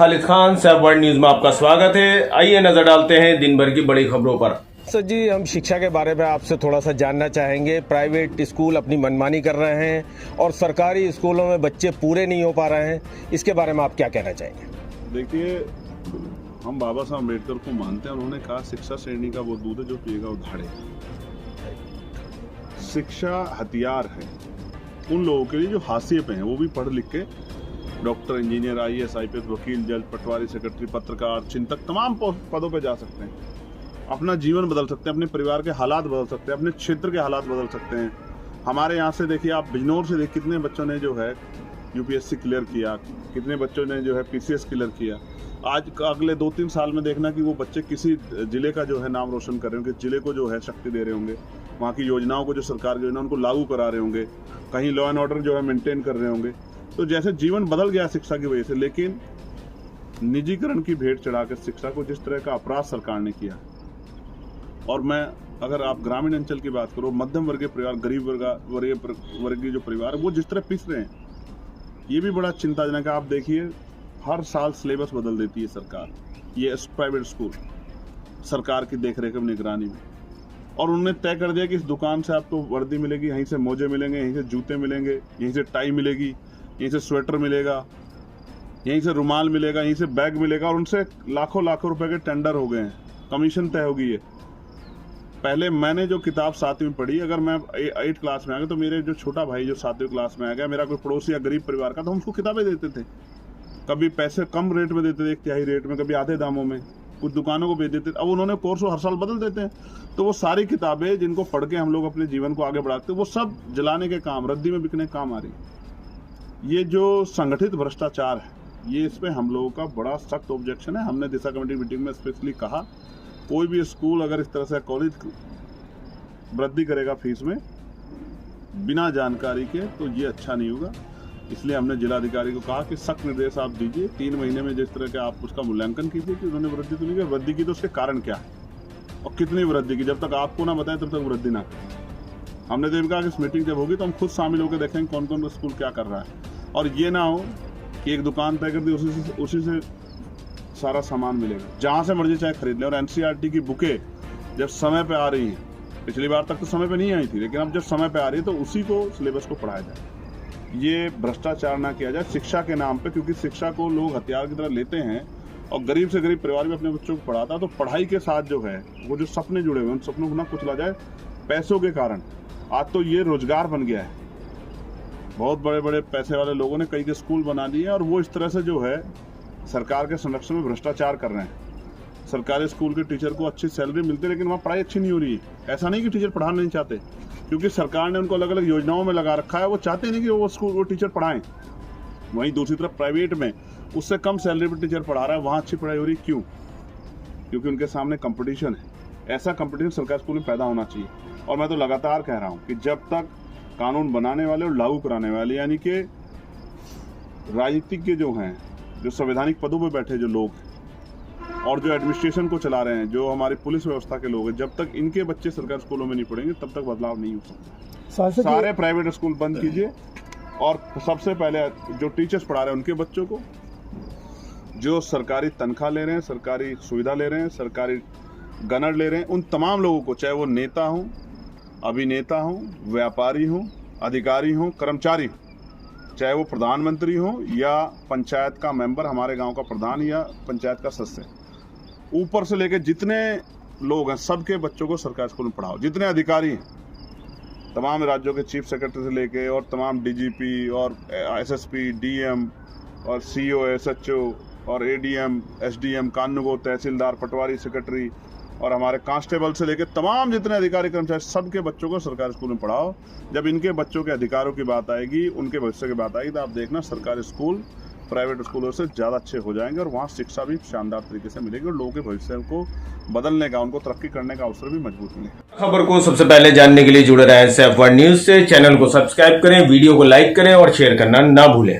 Khalid Khan, Saif world news में आपका स्वागत है। आइए नजर डालते हैं दिन भर की बड़ी खबरों पर। सर जी, हम शिक्षा के बारे में आपसे थोड़ा सा जानना चाहेंगे। प्राइवेट स्कूल अपनी मनमानी कर रहे हैं और सरकारी स्कूलों में बच्चे पूरे नहीं हो पा रहे हैं, इसके बारे में आप क्या कहना चाहेंगे? देखिए, हम बाबा साहब अम्बेडकर को मानते हैं। उन्होंने कहा शिक्षा श्रेणी का वो दूध है जो पिएगा वो धाड़े। शिक्षा हथियार है उन लोगों के लिए जो हाशिए पे हैं, वो भी पढ़ लिख के डॉक्टर, इंजीनियर, IAS, IPS, वकील, जज, पटवारी, सेक्रेटरी, पत्रकार, चिंतक, तमाम पदों पे जा सकते हैं। अपना जीवन बदल सकते हैं, अपने परिवार के हालात बदल सकते हैं, अपने क्षेत्र के हालात बदल सकते हैं। हमारे यहाँ से देखिए, आप बिजनौर से देखिए कितने बच्चों ने जो है UPSC क्लियर किया, कितने बच्चों ने जो है PCS क्लियर किया। आज अगले 2-3 साल में देखना कि वो बच्चे किसी जिले का जो है नाम रोशन कर रहे होंगे, जिले को जो है शक्ति दे रहे होंगे, वहाँ की योजनाओं को, जो सरकार की योजना उनको लागू करा रहे होंगे, कहीं लॉ एंड ऑर्डर जो है मेंटेन कर रहे होंगे। तो जैसे जीवन बदल गया शिक्षा की वजह से, लेकिन निजीकरण की भेंट चढ़ाकर शिक्षा को जिस तरह का अपराध सरकार ने किया, और मैं अगर आप ग्रामीण अंचल की बात करो, मध्यम वर्गीय परिवार, गरीब वर्गीय जो परिवार है वो जिस तरह पिस रहे हैं, ये भी बड़ा चिंताजनक है। आप देखिए, हर साल सिलेबस बदल देती है सरकार, ये प्राइवेट स्कूल सरकार की देखरेख में, निगरानी में, और उन्होंने तय कर दिया कि इस दुकान से आपको वर्दी मिलेगी, यहीं से मोजे मिलेंगे, यहीं से जूते मिलेंगे, यहीं से टाई मिलेगी, यहीं से स्वेटर मिलेगा, यहीं से रुमाल मिलेगा, यहीं से बैग मिलेगा, और उनसे लाखों रुपए के टेंडर हो गए हैं, कमीशन तय होगी। है पहले मैंने जो किताब 7वीं में पढ़ी, अगर मैं 8 क्लास में आ गया तो मेरे जो छोटा भाई जो 7वीं क्लास में आ गया, मेरा कोई पड़ोसी या गरीब परिवार का, तो हम उसको किताबें देते थे। कभी पैसे कम रेट में देते थे, 1/3 रेट में, कभी आधे दामों में, कुछ दुकानों को बेच देते थे। अब उन्होंने कोर्स हर साल बदल देते हैं, तो वो सारी किताबें जिनको पढ़ के हम लोग अपने जीवन को आगे बढ़ाते हैं, वो सब जलाने के काम, रद्दी में बिकने के काम आ रही है। ये जो संगठित भ्रष्टाचार है, ये इस पे हम लोगों का बड़ा सख्त ऑब्जेक्शन है। हमने दिशा कमेटी मीटिंग में स्पेशली कहा, कोई भी स्कूल अगर इस तरह से कॉलेज वृद्धि करेगा फीस में बिना जानकारी के, तो ये अच्छा नहीं होगा। इसलिए हमने जिलाधिकारी को कहा कि सख्त निर्देश आप दीजिए, 3 महीने में जिस तरह के आप उसका मूल्यांकन कीजिए कि उन्होंने वृद्धि तो नहीं की, वृद्धि की तो उसके कारण क्या है और कितनी वृद्धि की। जब तक आपको ना बताएं तब तक वृद्धि ना करें। हमने तो कहा कि इस मीटिंग जब होगी तो हम खुद शामिल होकर देखेंगे कौन कौन स्कूल क्या कर रहा है, और ये ना हो कि एक दुकान तय कर दी, उसी से सारा सामान मिलेगा, जहाँ से मर्जी चाहे खरीद लें। और NCERT की बुकें जब समय पर आ रही हैं, पिछली बार तक तो समय पे नहीं आई थी, लेकिन अब जब समय पे आ रही है तो उसी को सिलेबस को पढ़ाया जाए। ये भ्रष्टाचार ना किया जाए शिक्षा के नाम पे, क्योंकि शिक्षा को लोग हथियार की तरह लेते हैं, और गरीब से गरीब परिवार भी अपने बच्चों को पढ़ाता है। तो पढ़ाई के साथ जो है वो जो सपने जुड़े हुए, उन सपनों को ना कुचला जाए पैसों के कारण। आज तो ये रोजगार बन गया है, बहुत बड़े बड़े पैसे वाले लोगों ने कई के स्कूल बना लिए हैं, और वो इस तरह से जो है सरकार के संरक्षण में भ्रष्टाचार कर रहे हैं। सरकारी स्कूल के टीचर को अच्छी सैलरी मिलती है, लेकिन वहाँ पढ़ाई अच्छी नहीं हो रही है। ऐसा नहीं कि टीचर पढ़ाना नहीं चाहते, क्योंकि सरकार ने उनको अलग अलग योजनाओं में लगा रखा है, वो चाहते नहीं कि वो टीचर पढ़ाएं। वहीं दूसरी तरफ प्राइवेट में उससे कम सैलरी पर टीचर पढ़ा रहा है, वहाँ अच्छी पढ़ाई हो रही। क्यों? क्योंकि उनके सामने कंपटीशन है। ऐसा कंपटीशन सरकारी स्कूल में पैदा होना चाहिए। और मैं तो लगातार कह रहा हूँ कि जब तक कानून बनाने वाले और लागू कराने वाले, यानी कि राजनीतिक के जो हैं, जो संवैधानिक पदों पर बैठे जो लोग और जो एडमिनिस्ट्रेशन को चला रहे हैं, जो हमारी पुलिस व्यवस्था के लोग हैं, जब तक इनके बच्चे सरकारी स्कूलों में नहीं पढ़ेंगे तब तक बदलाव नहीं हो सकता। सारे प्राइवेट स्कूल बंद कीजिए, और सबसे पहले जो टीचर्स पढ़ा रहे हैं उनके बच्चों को, जो सरकारी तनख्वाह ले रहे हैं, सरकारी सुविधा ले रहे हैं, सरकारी गनर ले रहे हैं, उन तमाम लोगों को, चाहे वो नेता हों, अभिनेता हों, व्यापारी हों, अधिकारी हों, कर्मचारी, चाहे वो प्रधानमंत्री हों या पंचायत का मेंबर, हमारे गांव का प्रधान या पंचायत का सदस्य, ऊपर से लेकर जितने लोग हैं सबके बच्चों को सरकारी स्कूल में पढ़ाओ। जितने अधिकारी हैं, तमाम राज्यों के चीफ सेक्रेटरी से लेके और तमाम DGP और SSP, DM और CO, SHO और ADM, SDM, कानूनगो, तहसीलदार, पटवारी, सेक्रेटरी और हमारे कांस्टेबल से लेकर तमाम जितने अधिकारी कर्मचारी, सबके बच्चों को सरकारी स्कूल में पढ़ाओ। जब इनके बच्चों के अधिकारों की बात आएगी, उनके भविष्य की बात आएगी, तो आप देखना सरकारी स्कूल प्राइवेट स्कूलों से ज़्यादा अच्छे हो जाएंगे, और वहाँ शिक्षा भी शानदार तरीके से मिलेगी, और लोगों के भविष्य को बदलने का, उनको तरक्की करने का अवसर भी मजबूत मिलेगा। खबर को सबसे पहले जानने के लिए जुड़े रहें सैफ वर्ल्ड न्यूज से। चैनल को सब्सक्राइब करें, वीडियो को लाइक करें और शेयर करना ना भूलें।